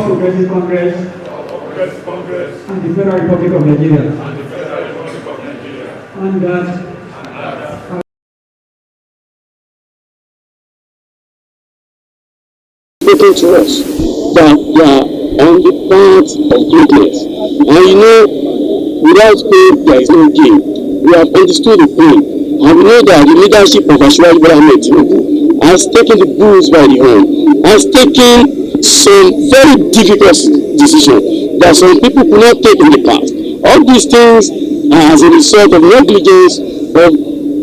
All Progressive Congress and the Federal Republic of Nigeria. And that spoken to us that we are on the path of greatness. And you know, without pain, there is no gain. We have understood the pain. And we know that the leadership of Asiwaju Bola Ahmed Tinubu has taken the bulls by the horn, has taken some very difficult decisions that some people could not take in the past. All these things are as a result of negligence of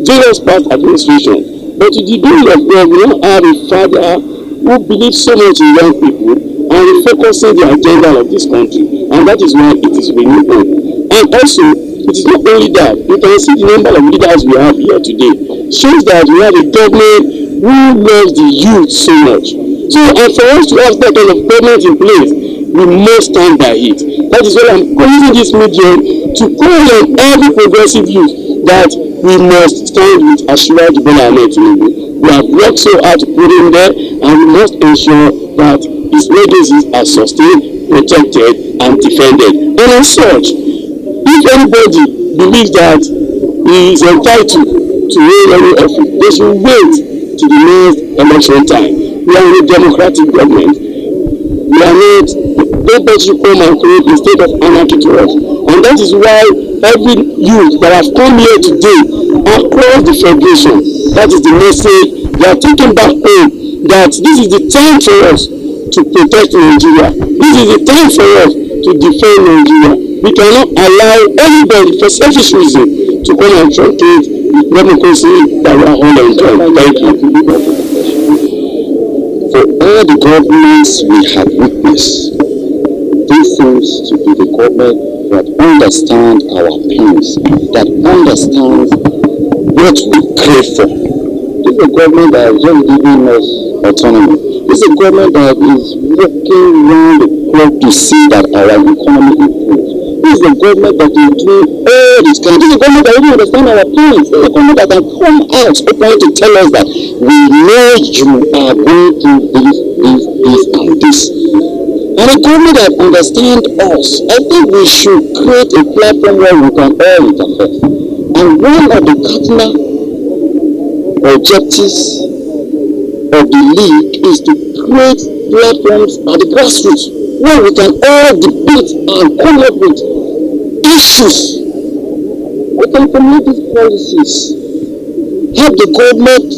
various past administration. But to the glory of God, we now have a father who believes so much in young people and refocusing the agenda of this country. And that is why it is renewed hope. And also, it is not only that, you can see the number of leaders we have here today shows that we have a government who loves the youth so much. So, and for us to have that kind of government in place, we must stand by it. That is why I'm using this medium to call on every progressive youth that we must stand with Asiwaju Bola Ahmed Tinubu. We have worked so hard to put him there, and we must ensure that his legacies are sustained, protected, and defended. And as such, if anybody believes that he is entitled to hold any office, they should wait to the next election time. We are in a democratic government. We are not, nobody should come and create a state of anarchy to us. And that is why every youth that has come here today across the federation, that is the message they are taking back home, that this is the time for us to protect Nigeria. This is the time for us to defend Nigeria. We cannot allow anybody for selfish reason to come and truncate the democracy that we are all enjoying. Thank you. For all the governments we have witnessed, this seems to be the government that understands our pains, that understands what we crave for. This is a government that is just giving us autonomy. This is a government that is working round the clock to see that our economy improves. This is a government that is doing all this kind. This is a government that really understands our pains. This is a government that can come out openly to tell us that we know you are going through this, and this. And a government that understands us, I think we should create a platform where we can all interfere. And one of the cardinal objectives of the league is to create platforms at the grassroots where we can all debate and come up with issues. We can promote these policies, help the government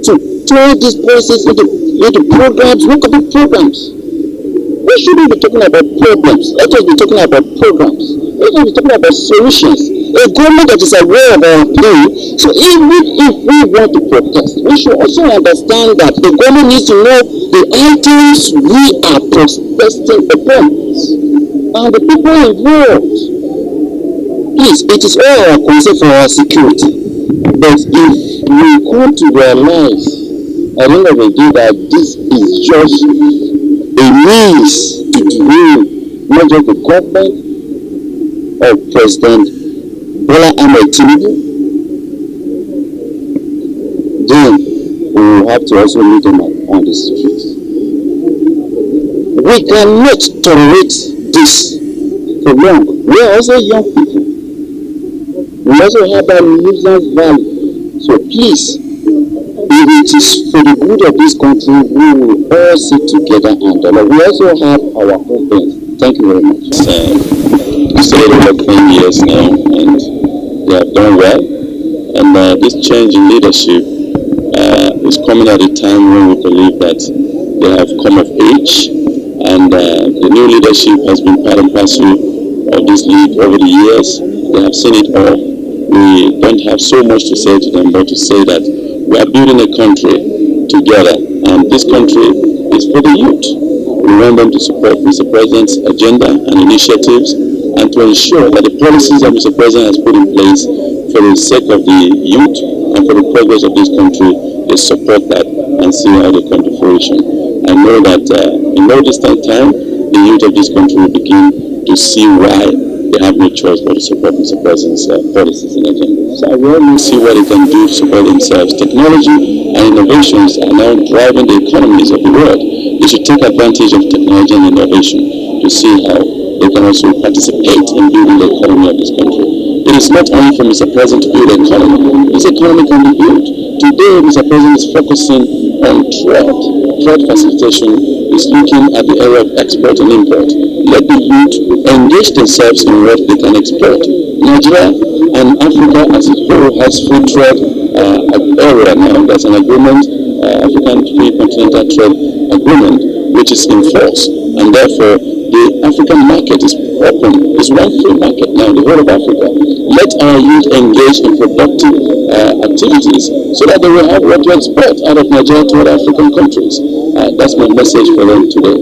to turn these policies into programs, work on the programs. We shouldn't be talking about problems. Let us be talking about programs. Let us be talking about solutions. A government that is aware of our pain. So even if we want to protest, we should also understand that the government needs to know the items we are protesting against and the people involved. Please, it is all our concern for our security. But if we come to realize at the end of the day that this is just a means to drain not just the government of President Bola Ahmed Tinubu, then we will have to also meet them on the streets. We cannot tolerate this for long. We are also young people. We also have that nuisance value. So please, if it is for the good of this country, we will all sit together and we also have our own things. Thank you very much. It's stayed over 20 years now, and they have done well. And this change in leadership is coming at a time when we believe that they have come of age, and the new leadership has been part and parcel of this league over the years. They have seen it all. We don't have so much to say to them, but to say that we are building a country together, and this country is for the youth. We want them to support Mr. President's agenda and initiatives, and to ensure that the policies that Mr. President has put in place for the sake of the youth and for the progress of this country, they support that and see how they come to fruition. I know that in no distant time, the youth of this country will begin to see why they have no choice but to support Mr. President's policies and agenda. So I want to see what they can do to support themselves. Technology and innovations are now driving the economies of the world. They should take advantage of technology and innovation to see how they can also participate in building the economy of this country. It is not only for Mr. President to build the economy. This economy can be built. Today, Mr. President is focusing on trade. Trade facilitation is looking at the area of export and import. Let the youth engage themselves in what they can export. Nigeria and Africa as a whole has free trade area now. There's an agreement, African Free Continental Trade Agreement, which is in force, and therefore the African market is open. It's one free market now, the whole of Africa. Let our youth engage in productive activities so that they will have what to export out of Nigeria to other African countries. That's my message for them today.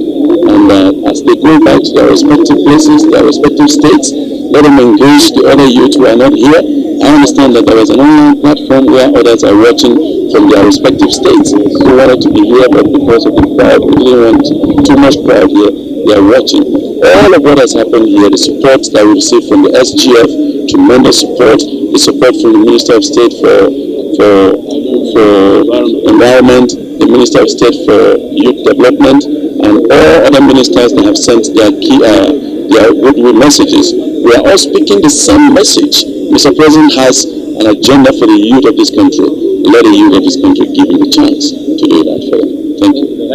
And as they go back to their respective places, their respective states, let them engage the other youth who are not here. I understand that there is an online platform where others are watching from their respective states. They wanted to be here, but because of the crowd, we didn't want too much crowd here. They are watching. All of what has happened here, the support that we received from the SGF, tremendous support, the support from the Minister of State for Environment, the Minister of State for Youth Development, and all other ministers that have sent their goodwill messages. We are all speaking the same message. Mr. President has an agenda for the youth of this country. Let the youth of this country give him the chance to do that.